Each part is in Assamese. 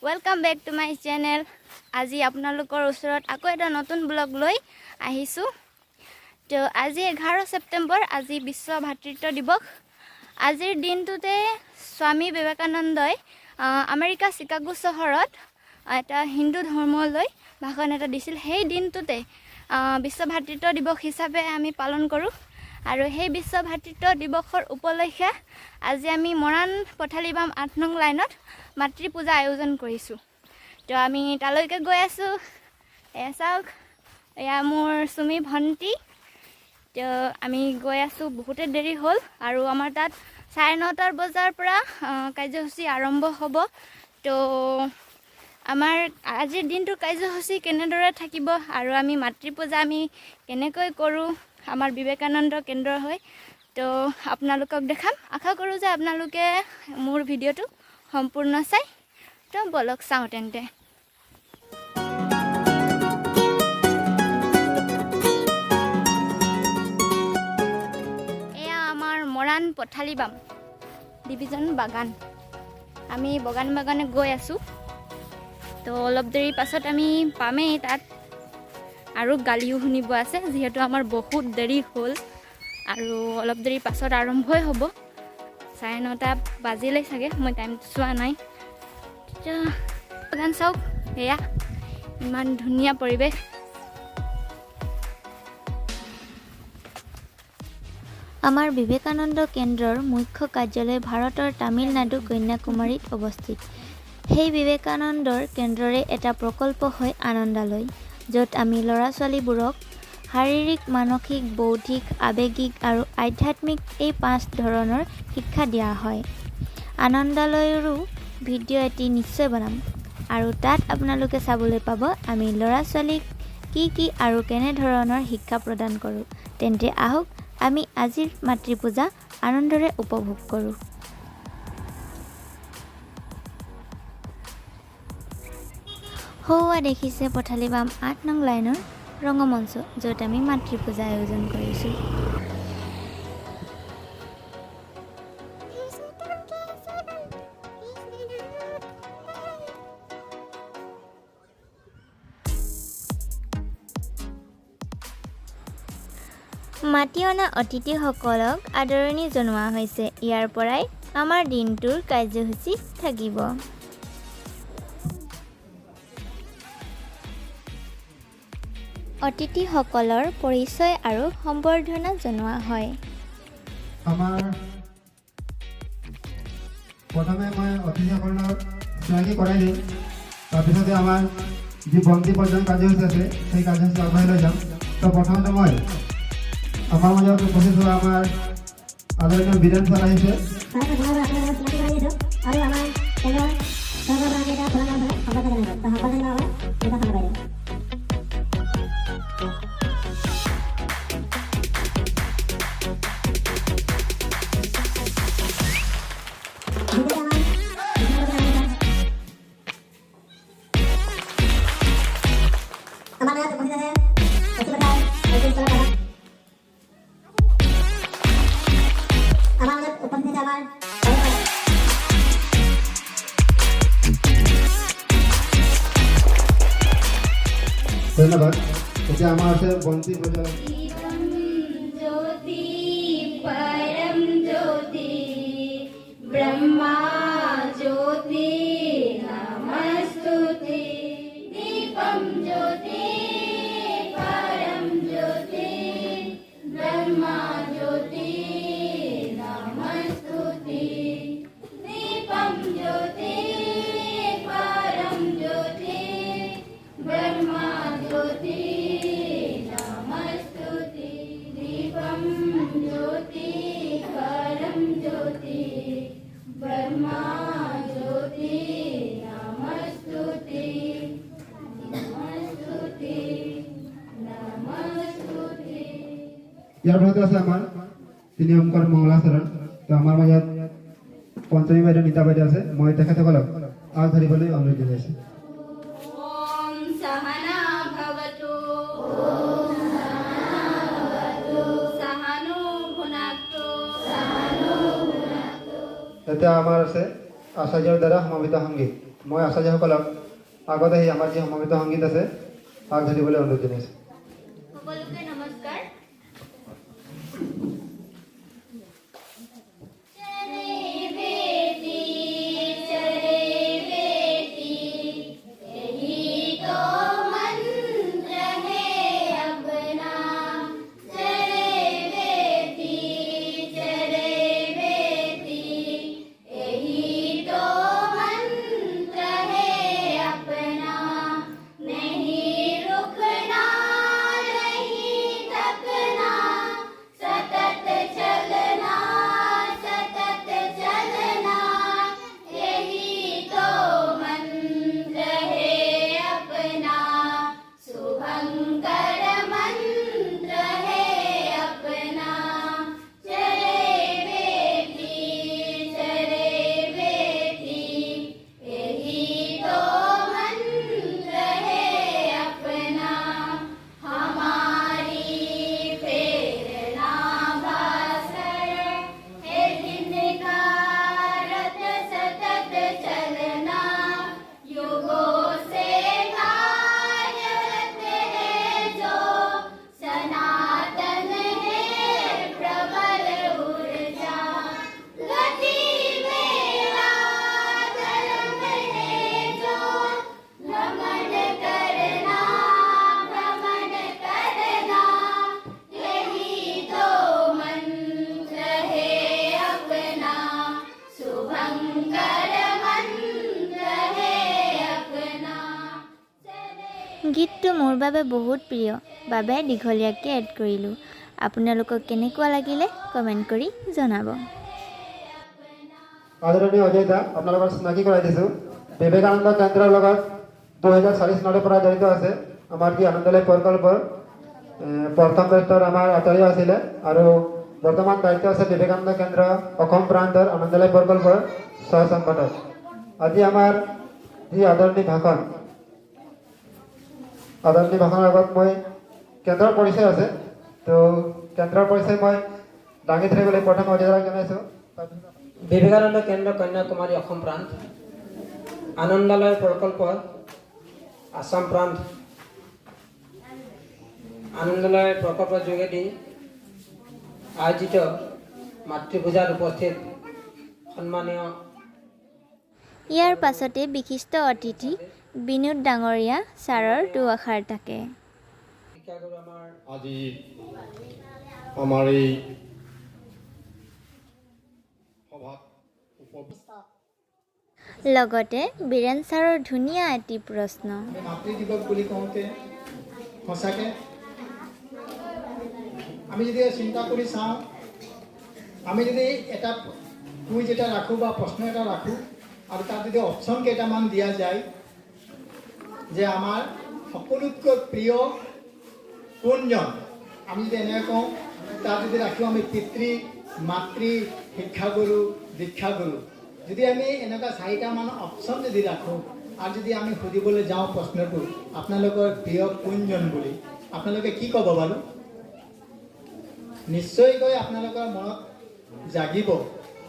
Welcome back to my channel. আজি আপোনালোকৰ ওচৰত আকৌ এটা নতুন ব্লগ লৈ আহিছো। তো আজি 11 ছেপ্টেম্বৰ, আজি বিশ্ব ভাতৃত্ব দিৱস। আজিৰ দিনটোতে স্বামী বিবেকানন্দই আমেৰিকা চিকাগো চহৰত এটা হিন্দু ধৰ্মলৈ ভাষণ এটা দিছিল। সেই দিনটোতে বিশ্ব ভাতৃত্ব দিৱস হিচাপে আমি পালন কৰোঁ। আৰু সেই বিশ্ব ভাতৃত্ব দিৱসৰ উপলক্ষে আজি আমি মৰাণ পথালিবাম 8 নং লাইনত মাতৃ পূজা আয়োজন কৰিছোঁ। তো আমি তালৈকে গৈ আছোঁ। এয়া চাওক, এয়া মোৰ চুমি ভণ্টি। তো আমি গৈ আছোঁ, বহুতে দেৰি হ'ল আৰু আমাৰ তাত 9:30 বজাৰ পৰা কাৰ্যসূচী আৰম্ভ হ'ব। তো আমাৰ আজিৰ দিনটোৰ কাৰ্যসূচী কেনেদৰে থাকিব আৰু আমি মাতৃ পূজা আমি কেনেকৈ কৰোঁ আমাৰ বিবেকানন্দ কেন্দ্ৰ হৈ, তো আপোনালোকক দেখাম। আশা কৰোঁ যে আপোনালোকে মোৰ ভিডিঅ'টো সম্পূৰ্ণ চাই। তো বলক চাওঁ তেন্তে। এয়া আমাৰ মৰাণ পথালিবাম ডিভিজন বাগান। আমি বাগানে গৈ আছোঁ। তো অলপ দেৰি পাছত আমি পামেই তাত। আৰু গালিও শুনিব আছে, যিহেতু আমাৰ বহুত দেৰি হ'ল আৰু অলপ দেৰি পাছত আৰম্ভই হ'ব। 9:30 বাজিলেই চাগে, মই টাইমটো চোৱা নাই। বাগান চাওক, এয়া ইমান ধুনীয়া পৰিৱেশ। আমাৰ বিবেকানন্দ কেন্দ্ৰৰ মুখ্য কাৰ্যালয় ভাৰতৰ তামিলনাডু কন্যাকুমাৰীত অৱস্থিত। সেই বিবেকানন্দৰ কেন্দ্ৰৰে এটা প্ৰকল্প হয় আনন্দালয়, য'ত আমি ল'ৰা ছোৱালীবোৰক শাৰীৰিক, মানসিক, বৌদ্ধিক, আৱেগিক আৰু আধ্যাত্মিক এই 5 ধৰণৰ শিক্ষা দিয়া হয়। আনন্দালয়ৰো ভিডিঅ' এটি নিশ্চয় বনাম আৰু তাত আপোনালোকে চাবলৈ পাব আমি ল'ৰা ছোৱালীক কি আৰু কেনেধৰণৰ শিক্ষা প্ৰদান কৰোঁ। তেন্তে আহক আমি আজিৰ মাতৃ পূজা আনন্দৰে উপভোগ কৰোঁ। সৌৱা দেখিছে পথালিবাম 8 নং লাইনৰ ৰঙমঞ্চ, য'ত আমি মাতৃ পূজা আয়োজন কৰিছোঁ। মাতি অনা অতিথিসকলক আদৰণি জনোৱা হৈছে। ইয়াৰ পৰাই আমাৰ দিনটোৰ কাৰ্যসূচী থাকিব। অতিথিসকলৰ পৰিচয় আৰু সম্বৰ্ধনা জনোৱা হয়। প্ৰথমে মই অতিথিসকলৰ চিনাকি কৰাই দিম। তাৰপিছতে আমাৰ যি বন্তি প্ৰদান কাৰ্যসূচী আছে সেই কাৰ্যসূচী আগবঢ়াই লৈ যাম। তো প্ৰথমতে মই আমাৰ মাজত উপস্থিত হোৱা আমাৰ আদৰণীয় বীৰেন ছাৰ আহিছে। ধন্যবাদ। এতিয়া আমাৰ আছে বন্তি প্ৰজ্বলন। জ্যোতি পৰম জ্যোতি ব্ৰহ্মা জ্যোতি নমস্তুতে। দীপম জ্যোতি পরম জ্যোতি ব্রহ্মা জ্যোতি নমস্তুতে। দীপম জ্যোতি পরম জ্যোতি ব্রহ্মা জ্যোতি নমস্তুতে। দীপম জ্যোতি পরম জ্যোতি ব্রহ্মা জ্যোতি নমস্তুতে। নমস্তুতে নমস্তুতে। ইয়াৰ ভিতৰত আছে আমাৰ 3 অংকৰ মংগলাচৰণ। তো আমাৰ মাজত পঞ্চমী বাইদেউ, নীতা বাইদেউ আছে। মই তেখেতসকলক আগ ধৰিবলৈ অনুৰোধ জনাইছোঁ। ওম সহনা ভৱতু সহনো ভুনাক্তু। এতিয়া আমাৰ আছে আচাৰ্যৰ দ্বাৰা সমাপিত সংগীত। মই আচাৰ্যসকলক আগতে সেই আমাৰ যি সমবেত সংগীত আছে তাক ধৰিবলৈ অনুৰোধ জনাইছোঁ। সকলোকে নমস্কাৰ। গীতটো মোৰ বাবে বহুত প্ৰিয় বাবে দীঘলীয়াকৈ এড কৰিলোঁ। আপোনালোকক কেনেকুৱা লাগিলে কমেণ্ট কৰি জনাব। আদৰণীয় অজয়দা, আপোনালোকৰ চিনাকি কৰাই দিছোঁ। বিবেকানন্দ কেন্দ্ৰৰ লগত 2004 চনৰ পৰা জড়িত আছে। আমাৰ যি আনন্দলৈ প্ৰকল্পৰ প্ৰথম বেষ্টৰ আমাৰ আচাৰ্য আছিলে আৰু বৰ্তমান দায়িত্ব আছে বিবেকানন্দ কেন্দ্ৰ অসম প্ৰান্তৰ আনন্দলৈ প্ৰকল্পৰ সহ সম্পাদক। আজি আমাৰ যি আদৰণি ভাষণৰ আগত মই কেন্দ্ৰৰ পৰিচয় আছে, তো কেন্দ্ৰৰ পৰিচয় মই দাঙি ধৰিবলৈ প্ৰথম অজয়দাক জনাইছোঁ। বিবেকানন্দ কেন্দ্ৰ কন্যাকুমাৰী অসম প্ৰান্ত আনন্দালয় প্ৰকল্প আসাম প্ৰান্ত আনন্দালয় প্ৰকল্পৰ যোগেদি আয়োজিত মাতৃ পূজাত উপস্থিত সন্মানীয়। ইয়াৰ পাছতে বিশিষ্ট অতিথি বিনোদ ডাঙৰীয়া ছাৰৰ দুআষাৰ থাকে। আজি আমাৰ এই সভাত লগতে বীৰেন ছাৰৰ ধুনীয়া এটি প্ৰশ্ন। মাতৃ দিৱস বুলি কওঁতে সঁচাকৈ আমি যদি চিন্তা কৰি চাওঁ, আমি যদি এটা কুইজ এটা ৰাখোঁ বা প্ৰশ্ন এটা ৰাখোঁ আৰু তাত যদি অপশ্যন কেইটামান দিয়া যায় যে আমাৰ সকলোতকৈ প্ৰিয় কোনজন, আমি যদি এনেকৈ কওঁ, তাত যদি ৰাখোঁ আমি পিতৃ, মাতৃ, শিক্ষাগুৰু, দীক্ষাগুৰু, যদি আমি এনেকুৱা 4টামান অপশ্যন যদি ৰাখোঁ আৰু যদি আমি সুধিবলৈ যাওঁ প্ৰশ্নটো আপোনালোকৰ প্ৰিয় কোনজন বুলি, আপোনালোকে কি ক'ব বাৰু? নিশ্চয়কৈ আপোনালোকৰ মনত জাগিব।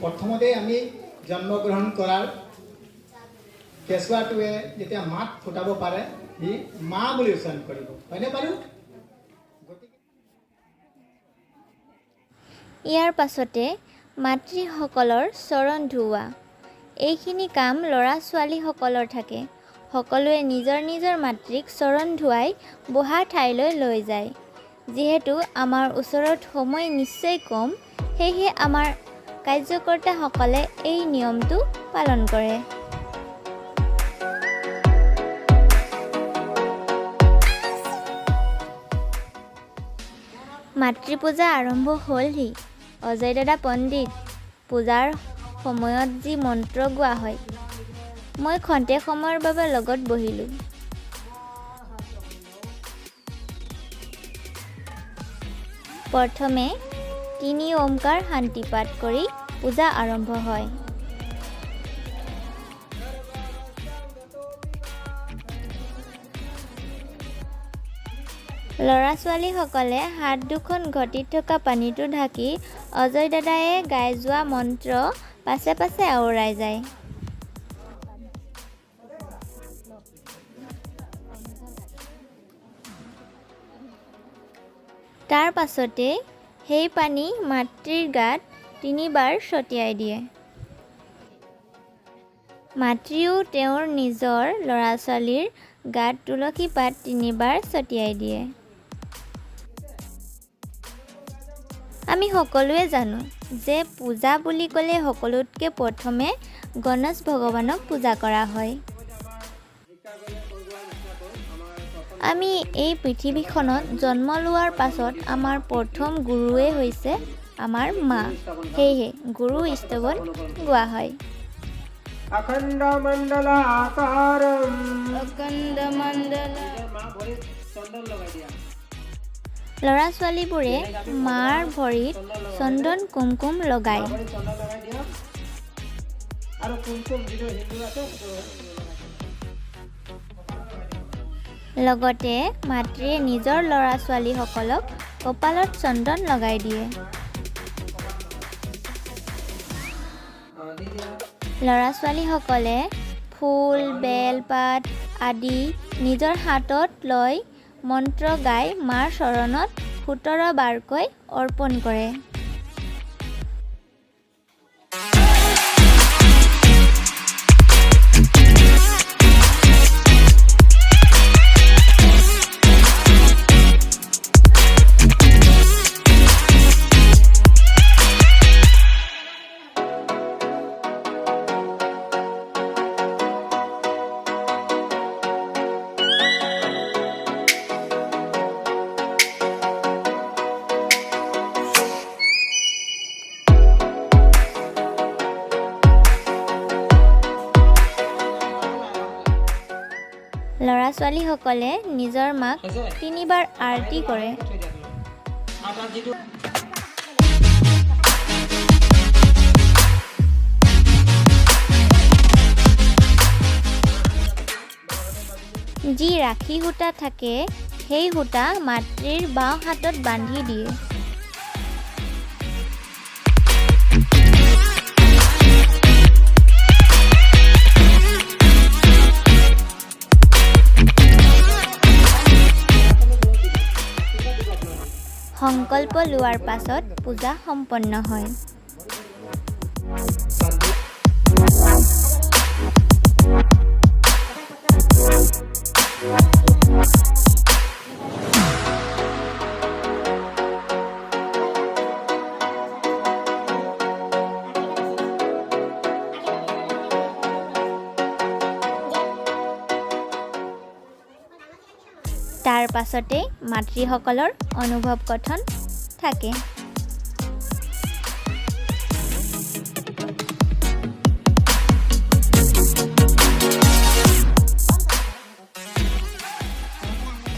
প্ৰথমতে আমি জন্মগ্ৰহণ কৰাৰ কেঁচুৱাটোৱে যেতিয়া মাত ফুটাব পাৰে সি মা বুলি উচ্চাৰণ কৰিব, হয়নে বাৰু? ইয়াৰ পাছতে মাতৃসকলৰ চৰণ ধুওৱা। এইখিনি কাম ল'ৰা ছোৱালীসকলৰ থাকে। সকলোৱে নিজৰ নিজৰ মাতৃক চৰণ ধুৱাই বহা ঠাইলৈ লৈ যায়। যিহেতু আমাৰ ওচৰত সময় নিশ্চয় কম, সেয়েহে আমাৰ কাৰ্যকৰ্তাসকলে এই নিয়মটো পালন কৰে। মাতৃ পূজা আৰম্ভ হ'লহি। অজয় দাদা পণ্ডিত, পূজাৰ সময়ত যি মন্ত্ৰ গোৱা হয়, মই খন্তেক সময়ৰ বাবে লগত বহিলোঁ। প্ৰথমে 3 ওমকাৰ শান্তি পাঠ কৰি পূজা আৰম্ভ হয়। ল'ৰা ছোৱালীসকলে হাত দুখন ঘটিত থকা পানীটো ঢাকি অজয় দাদায়ে গাই যোৱা মন্ত্ৰ পাছে পাছে আওৰাই যায়। তাৰ পাছতে সেই পানী মাতৃৰ গাত 3 বাৰ ছটিয়াই দিয়ে। মাতৃও তেওঁৰ নিজৰ ল'ৰা-ছোৱালীৰ গাত তুলসী পাত 3 বাৰ ছটিয়াই দিয়ে। আমি সকলোৱে জানো যে পূজা বুলি ক'লে সকলোতকৈ প্ৰথমে গণেশ ভগৱানক পূজা কৰা হয়। আমি এই পৃথিৱীখনত জন্ম লোৱাৰ পাছত আমাৰ প্ৰথম গুৰুৱে হৈছে আমাৰ মা। সেয়েহে গুৰু স্তৱন গোৱা হয়। अखंड मंडल आकारम অখণ্ড মণ্ডল ল'ৰা-ছোৱালীবোৰে মাৰ ভৰিত চন্দন কুমকুম লগায়। আৰু কুমকুম যিটো হিন্দু আছে লগতে মাতৃয়ে নিজৰ ল'ৰা-ছোৱালীসকলক কপালত চন্দন লগাই দিয়ে। ল'ৰা-ছোৱালীসকলে ফুল, বেলপাত আদি নিজৰ হাতত লৈ মন্ত্ৰ গাই মাৰ চৰণত 17 বাৰকৈ অৰ্পণ কৰে। ল'ৰা-ছোৱালীসকলে নিজৰ মাক 3 বাৰ আৰতি কৰে। যি ৰাখী সূতা থাকে সেই সূতা মাতৃৰ বাওঁ হাতত বান্ধি দিয়ে। সংকল্প লোৱাৰ পাছত পূজা সম্পন্ন হয়। তাৰ পাছতে মাতৃসকলৰ অনুভৱ কথন থাকে।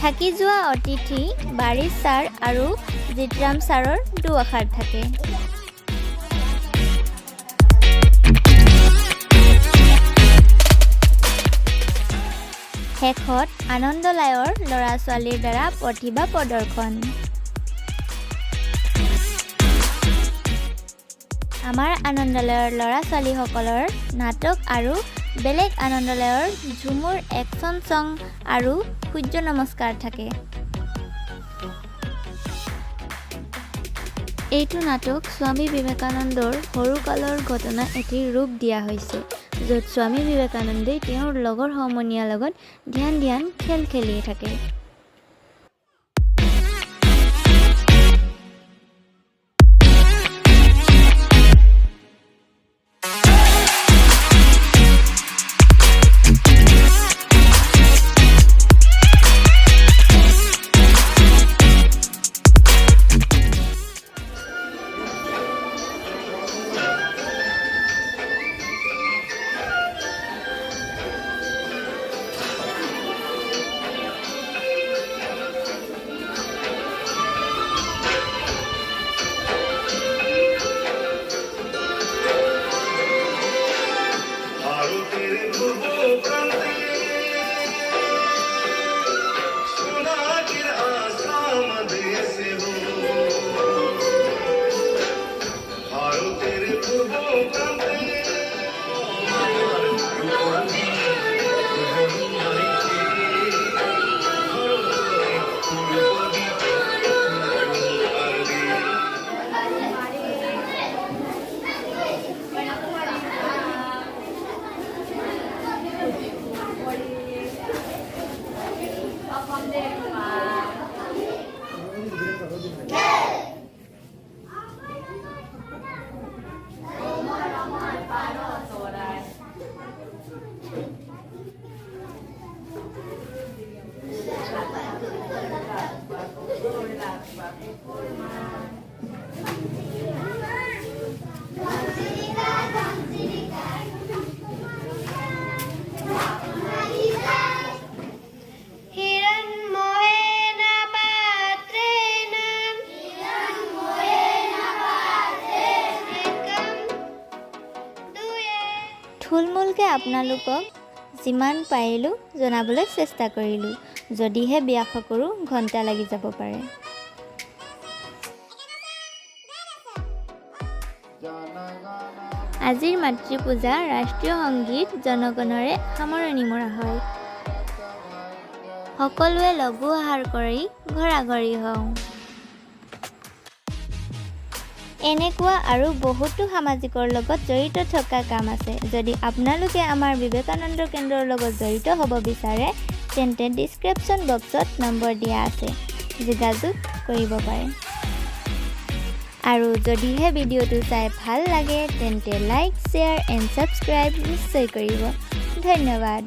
থাকি যোৱা অতিথি বাৰিছ ছাৰ আৰু জিতৰাম ছাৰৰ দুআষাৰ থাকে। শেষত আনন্দলায়ৰ ল'ৰা-ছোৱালীৰ দ্বাৰা প্ৰতিভা প্ৰদৰ্শন। আমাৰ আনন্দলায়ৰ ল'ৰা-ছোৱালীসকলৰ নাটক আৰু বেলেগ আনন্দলায়ৰ ঝুমুৰ একশ্যন ছং আৰু সূৰ্য নমস্কাৰ থাকে। এইটো নাটক স্বামী বিবেকানন্দৰ সৰুকালৰ ঘটনা এটিৰ ৰূপ দিয়া হৈছে, য'ত স্বামী বিবেকানন্দই তেওঁৰ লগৰ সমনীয়াৰ লগত ধ্যান খেল খেলি থাকে। আপোনালোকক যিমান পাৰিলোঁ জনাবলৈ চেষ্টা কৰিলোঁ। যদিহে ব্যাখ্যা কৰোঁ ঘণ্টা লাগি যাব পাৰে। আজিৰ মাতৃ পূজা ৰাষ্ট্ৰীয় সংগীত জনগণৰে সামৰণি মৰা হয়। সকলোৱে লঘু আহাৰ কৰি ঘৰা-ঘৰি হওঁ। এনেকুৱা আৰু বহুতো সামাজিকৰ লগত জড়িত থকা কাম আছে। যদি আপোনালোকে আমাৰ বিবেকানন্দ কেন্দ্ৰৰ লগত জড়িত হ'ব বিচাৰে তেন্তে ডিছক্ৰিপশ্যন বক্সত নম্বৰ দিয়া আছে, যোগাযোগ কৰিব পাৰে। আৰু যদিহে ভিডিঅ'টো চাই ভাল লাগে তেন্তে লাইক, শ্বেয়াৰ এণ্ড ছাবস্ক্ৰাইব নিশ্চয় কৰিব। ধন্যবাদ।